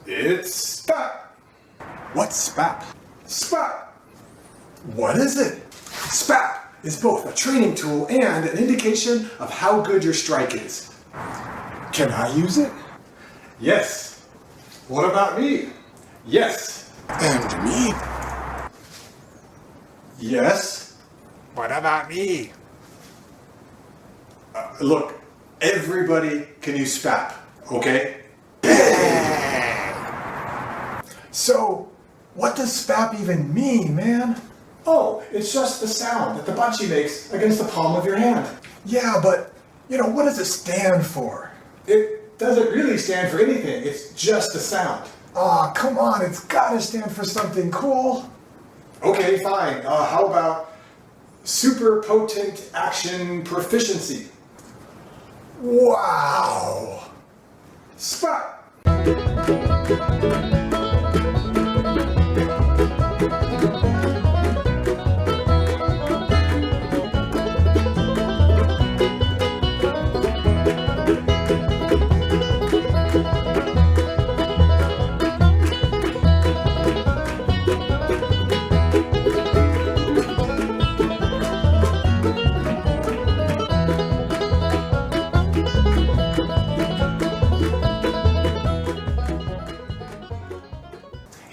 It's Spap! What's Spap? Spap! What is it? Spap is both a training tool and an indication of how good your strike is. Can I use it? Yes. What about me? Yes. And me? Yes. What about me? Look, everybody can use Spap, okay? So, what does Spap even mean, man? Oh, it's just the sound that the bachi makes against the palm of your hand. Yeah, but, what does it stand for? It doesn't really stand for anything, it's just a sound. Aw, come on, it's gotta stand for something cool. Okay, fine. How about super potent action proficiency? Wow! Spap!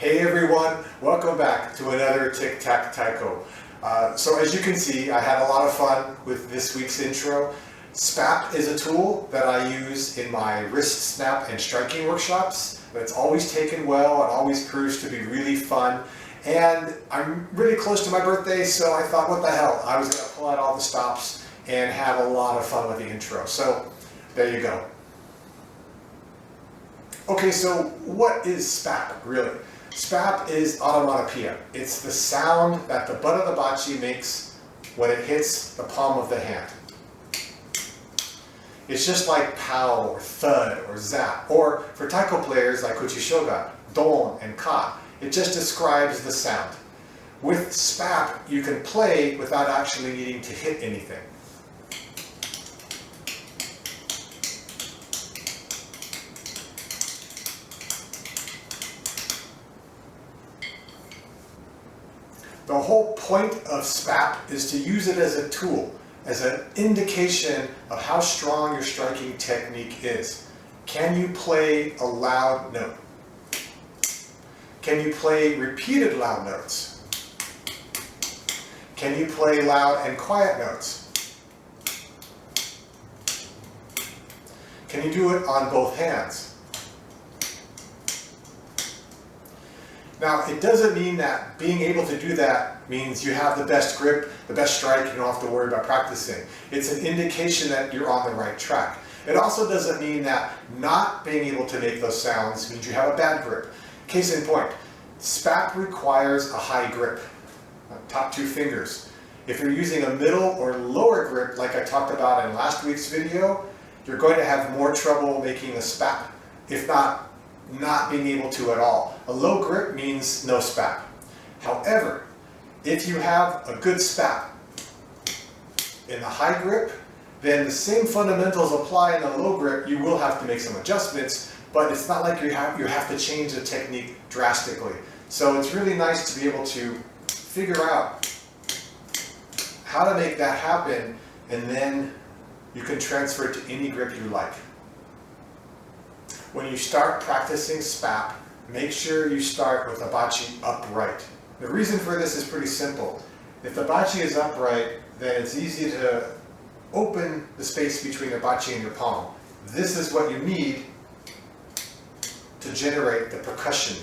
Hey everyone, welcome back to another Tic Tac Taiko. So as you can see, I had a lot of fun with this week's intro. Spap is a tool that I use in my wrist snap and striking workshops. It's always taken well and always proves to be really fun. And I'm really close to my birthday, so I thought, what the hell? I was going to pull out all the stops and have a lot of fun with the intro. So there you go. Okay, so what is Spap really? Spap is onomatopoeia. It's the sound that the butt of the bachi makes when it hits the palm of the hand. It's just like pow or thud or zap, or for taiko players like uchishoga, don and ka. It just describes the sound. With Spap, you can play without actually needing to hit anything. The whole point of Spap is to use it as a tool, as an indication of how strong your striking technique is. Can you play a loud note? Can you play repeated loud notes? Can you play loud and quiet notes? Can you do it on both hands? Now, it doesn't mean that being able to do that means you have the best grip, the best strike, you don't have to worry about practicing. It's an indication that you're on the right track. It also doesn't mean that not being able to make those sounds means you have a bad grip. Case in point, Spap requires a high grip, top two fingers. If you're using a middle or lower grip, like I talked about in last week's video, you're going to have more trouble making a Spap, if not being able to at all. A low grip means no Spap. However, if you have a good Spap in the high grip, then the same fundamentals apply in the low grip. You will have to make some adjustments, but it's not like you have to change the technique drastically. So it's really nice to be able to figure out how to make that happen, and then you can transfer it to any grip you like. When you start practicing Spap, make sure you start with the bachi upright. The reason for this is pretty simple. If the bachi is upright, then it's easy to open the space between your bachi and your palm. This is what you need to generate the percussion.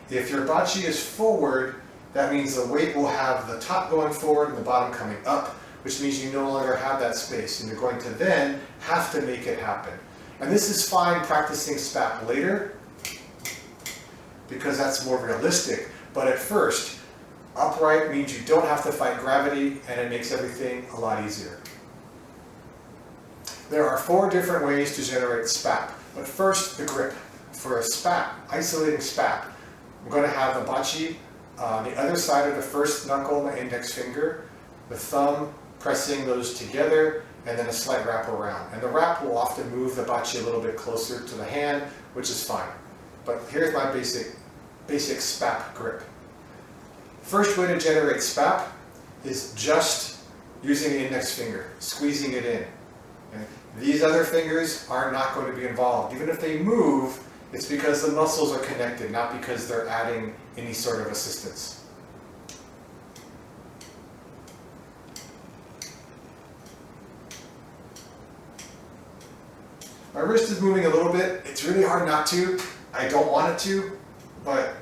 If your bachi is forward, that means the weight will have the top going forward and the bottom coming up, which means you no longer have that space, and you're going to then have to make it happen. And this is fine practicing Spap later, because that's more realistic. But at first, upright means you don't have to fight gravity, and it makes everything a lot easier. There are 4 different ways to generate Spap. But first, the grip. For a Spap, isolating Spap, I'm going to have the bachi on the other side of the first knuckle, my index finger, the thumb pressing those together, and then a slight wrap around. And the wrap will often move the bachi a little bit closer to the hand, which is fine. but here's my basic Spap grip. First way to generate Spap is just using the index finger, squeezing it in. Okay? These other fingers are not going to be involved. Even if they move, it's because the muscles are connected, not because they're adding any sort of assistance. My wrist is moving a little bit. It's really hard not to. I don't want it to, but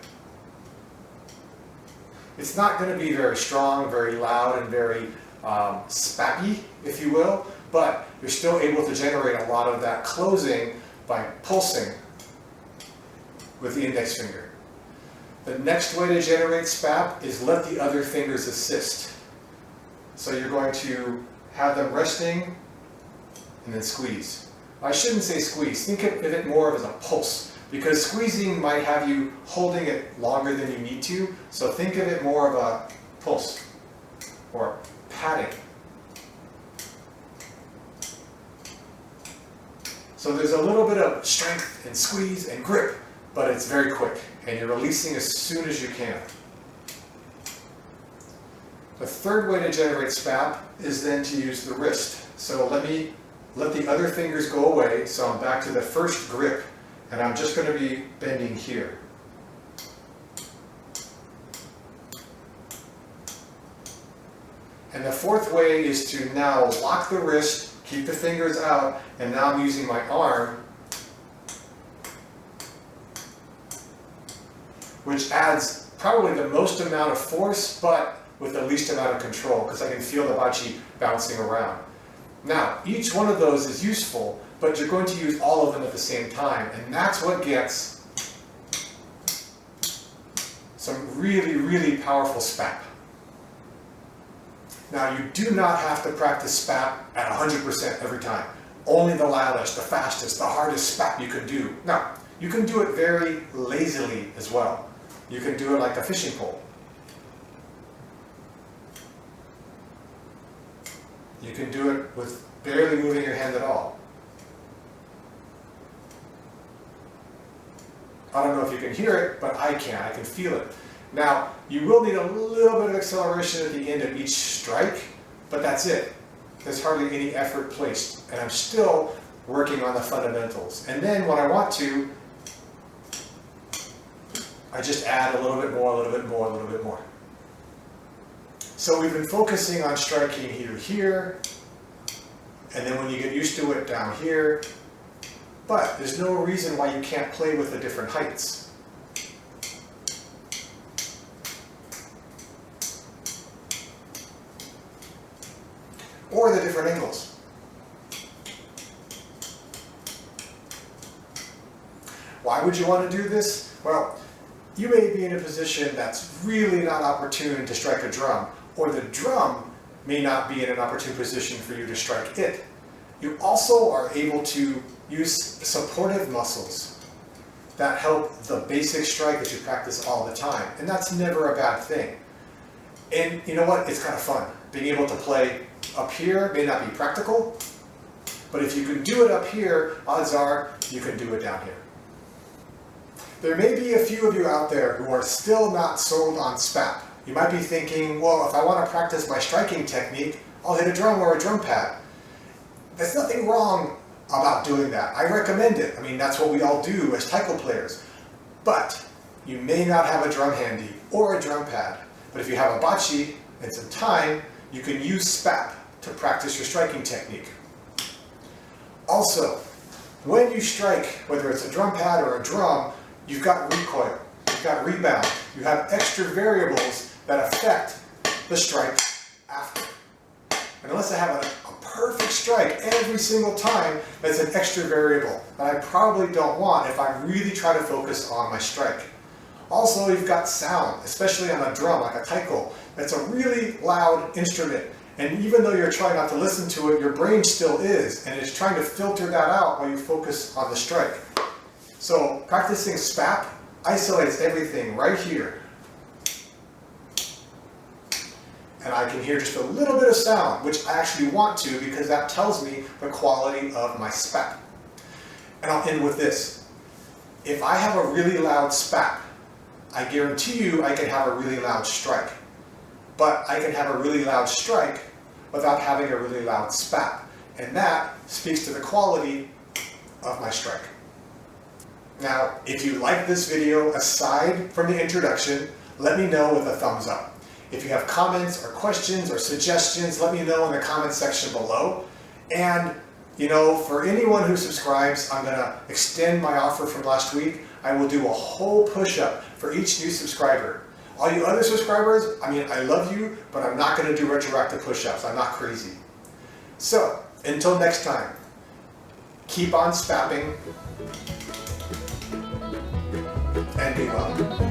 it's not going to be very strong, very loud, and very spappy, if you will, but you're still able to generate a lot of that closing by pulsing with the index finger. The next way to generate Spap is let the other fingers assist. So you're going to have them resting and then squeeze. I shouldn't say squeeze, think of it more of as a pulse, because squeezing might have you holding it longer than you need to, so think of it more of a pulse or patting. So there's a little bit of strength and squeeze and grip, but it's very quick, and you're releasing as soon as you can. The third way to generate Spap is then to use the wrist. So let the other fingers go away, so I'm back to the first grip, and I'm just going to be bending here. And the fourth way is to now lock the wrist, keep the fingers out, and now I'm using my arm, which adds probably the most amount of force, but with the least amount of control, because I can feel the bachi bouncing around. Now, each one of those is useful, but you're going to use all of them at the same time, and that's what gets some really, really powerful Spap. Now, you do not have to practice Spap at 100% every time. Only the loudest, the fastest, the hardest Spap you can do. Now, you can do it very lazily as well. You can do it like a fishing pole. You can do it with barely moving your hand at all. I don't know if you can hear it, but I can. I can feel it. Now, you will need a little bit of acceleration at the end of each strike, but that's it. There's hardly any effort placed, and I'm still working on the fundamentals. And then when I want to, I just add a little bit more, a little bit more, a little bit more. So we've been focusing on striking here, and then when you get used to it, down here. But there's no reason why you can't play with the different heights. Or the different angles. Why would you want to do this? Well, you may be in a position that's really not opportune to strike a drum, or the drum may not be in an opportune position for you to strike it. You also are able to use supportive muscles that help the basic strike that you practice all the time, and that's never a bad thing. And you know what? It's kind of fun. Being able to play up here may not be practical, but if you can do it up here, odds are you can do it down here. There may be a few of you out there who are still not sold on Spap. You might be thinking, well, if I want to practice my striking technique, I'll hit a drum or a drum pad. There's nothing wrong about doing that. I recommend it. I mean, that's what we all do as Taiko players. But you may not have a drum handy or a drum pad. But if you have a bachi and some time, you can use Spap to practice your striking technique. Also, when you strike, whether it's a drum pad or a drum, you've got recoil, you've got rebound, you have extra variables that affect the strike after. And unless I have a perfect strike every single time, that's an extra variable that I probably don't want if I really try to focus on my strike. Also, you've got sound, especially on a drum like a taiko. That's a really loud instrument, and even though you're trying not to listen to it, your brain still is, and it's trying to filter that out while you focus on the strike. So practicing Spap isolates everything right here. And I can hear just a little bit of sound, which I actually want to because that tells me the quality of my Spap. And I'll end with this. if I have a really loud spap, I guarantee you I can have a really loud strike. But I can have a really loud strike without having a really loud spap. And that speaks to the quality of my strike. Now, if you like this video aside from the introduction, let me know with a thumbs up. If you have comments or questions or suggestions, let me know in the comment section below. And for anyone who subscribes, I'm gonna extend my offer from last week. I will do a whole push-up for each new subscriber. All you other subscribers, I love you, but I'm not gonna do retroactive push-ups. I'm not crazy. So, until next time, keep on spapping and be well.